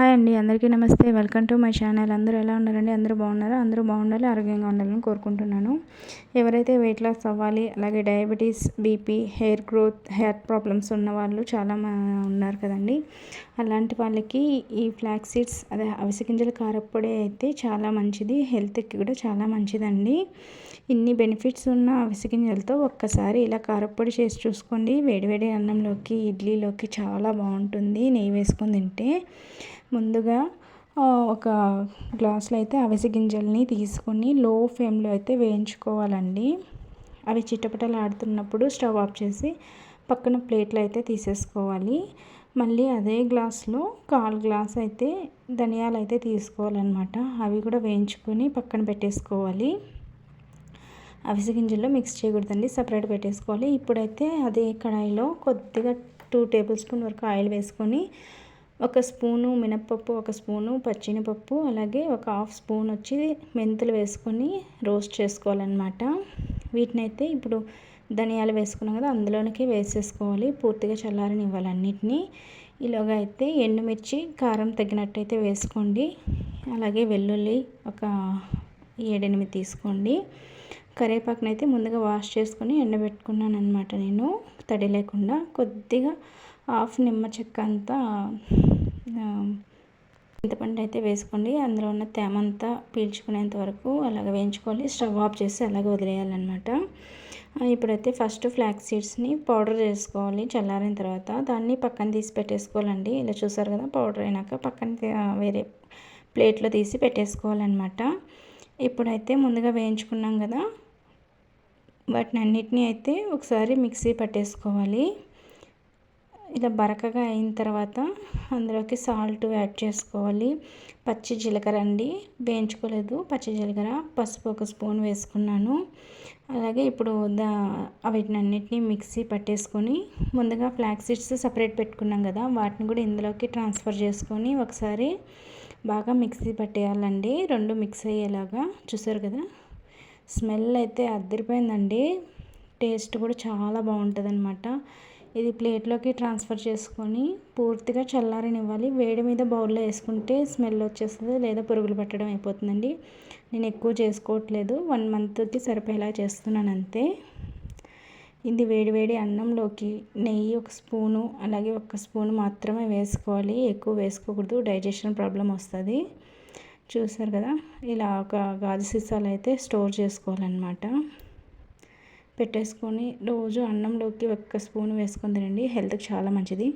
Hi అండి, అందరికీ నమస్తే. Welcome to my channel. అందరూ ఎలా ఉన్నారండి? అందరూ బాగున్నారా? అందరూ బాగుండాలి, ఆరోగ్యంగా ఉండాలని కోరుకుంటున్నాను. ఎవరైతే వెయిట్ లాస్ అవ్వాలి, అలాగే diabetes, BP, hair growth, hair problems ఉన్న వాళ్ళు చాలా ఉన్నారు కదండి. అలాంటి వాళ్ళకి ఈ ఫ్లాక్స్ సీడ్స్, అదే అవిసె గింజల కారప్పొడి అయితే చాలా మంచిది, హెల్త్కి కూడా చాలా మంచిదండి. ఇన్ని బెనిఫిట్స్ ఉన్న అవిసె గింజలతో ఒక్కసారి ఇలా కారప్పొడి చేసి చూసుకోండి. వేడివేడి అన్నంలోకి, ఇడ్లీలోకి చాలా బాగుంటుంది. నెయ్యి వేసుకొని తింటే. ముందుగా ఒక గ్లాసులో అయితే అవిసె గింజల్ని తీసుకొని లో ఫ్లేమ్లో అయితే వేయించుకోవాలండి. అవి చిటపటలు ఆడుతున్నప్పుడు స్టవ్ ఆఫ్ చేసి పక్కన ప్లేట్లో అయితే తీసేసుకోవాలి. మళ్ళీ అదే గ్లాస్లో 1/4 గ్లాస్ అయితే ధనియాలు అయితే తీసుకోవాలన్నమాట. అవి కూడా వేయించుకొని పక్కన పెట్టేసుకోవాలి. అవిసె గింజల్లో మిక్స్ చేయకూడదండి, సపరేట్ పెట్టేసుకోవాలి. ఇప్పుడైతే అదే కడాయిలో కొద్దిగా 2 టేబుల్ స్పూన్ వరకు ఆయిల్ వేసుకొని 1 స్పూను మినప్పప్పు, 1 స్పూను పచ్చెనపప్పు, అలాగే 1/2 స్పూన్ వచ్చి మెంతులు వేసుకొని రోస్ట్ చేసుకోవాలన్నమాట. వీటినైతే ఇప్పుడు ధనియాలు వేసుకున్నాం కదా, అందులోనికి వేసేసుకోవాలి. పూర్తిగా చల్లారనివ్వాలి అన్నిటినీ. ఇలాగ అయితే ఎండుమిర్చి కారం తగినట్టయితే వేసుకోండి. అలాగే వెల్లుల్లి ఒక 7-8 తీసుకోండి. కరివేపాకునైతే ముందుగా వాష్ చేసుకొని ఎండబెట్టుకున్నాను అనమాట నేను, తడి లేకుండా. కొద్దిగా 1/2 నిమ్మ చెక్క అంతా చింతపండు అయితే వేసుకోండి. అందులో ఉన్న తేమ అంతా పీల్చుకునేంత వరకు అలాగ వేయించుకోవాలి. స్టవ్ ఆఫ్ చేసి అలాగే వదిలేయాలన్నమాట. ఇప్పుడైతే ఫస్ట్ ఫ్లాక్స్ సీడ్స్ని పౌడర్ చేసుకోవాలి. చల్లారిన తర్వాత దాన్ని పక్కన తీసి పెట్టేసుకోవాలండి. ఇలా చూసారు కదా, పౌడర్ అయినాక పక్కన వేరే ప్లేట్లో తీసి పెట్టేసుకోవాలన్నమాట. ఇప్పుడైతే ముందుగా వేయించుకున్నాం కదా, వాటిని అన్నిటినీ అయితే ఒకసారి మిక్సీ పట్టేసుకోవాలి. ఇలా బరకగా అయిన తర్వాత అందులోకి సాల్ట్ యాడ్ చేసుకోవాలి. పచ్చి జీలకర్ర అండి, వేయించుకోలేదు, పచ్చి జీలకర్ర. పసుపు 1 స్పూన్ వేసుకున్నాను. అలాగే ఇప్పుడు వీటిని అన్నిటినీ మిక్సీ పట్టేసుకొని ముందుగా ఫ్లాక్స్ సీడ్స్ సపరేట్ పెట్టుకున్నాం కదా, వాటిని కూడా ఇందులోకి ట్రాన్స్ఫర్ చేసుకొని ఒకసారి బాగా మిక్సీ పట్టేయాలండి. 2 మిక్స్ అయ్యేలాగా. చూసారు కదా, స్మెల్ అయితే అదిరిపోయిందండి. టేస్ట్ కూడా చాలా బాగుంటుంది అనమాట. ఇది ప్లేట్లోకి ట్రాన్స్ఫర్ చేసుకొని పూర్తిగా చల్లారనివ్వాలి. వేడి మీద బౌల్లో వేసుకుంటే స్మెల్ వచ్చేస్తుంది, లేదా పురుగులు పట్టడం అయిపోతుందండి. నేను ఎక్కువ చేసుకోవట్లేదు, 1 మంత్కి సరిపోయేలా చేస్తున్నాను అంతే. ఇది వేడివేడి అన్నంలోకి నెయ్యి 1 స్పూను, అలాగే 1 స్పూను మాత్రమే వేసుకోవాలి, ఎక్కువ వేసుకోకూడదు, డైజెషన్ ప్రాబ్లం వస్తుంది. చూసారు కదా, ఇలా ఒక గాజు సీసాలు అయితే స్టోర్ చేసుకోవాలన్నమాట. పెట్టేసుకొని రోజు అన్నంలోకి 1 స్పూన్ వేసుకొని తినండి, హెల్త్కి చాలా మంచిది.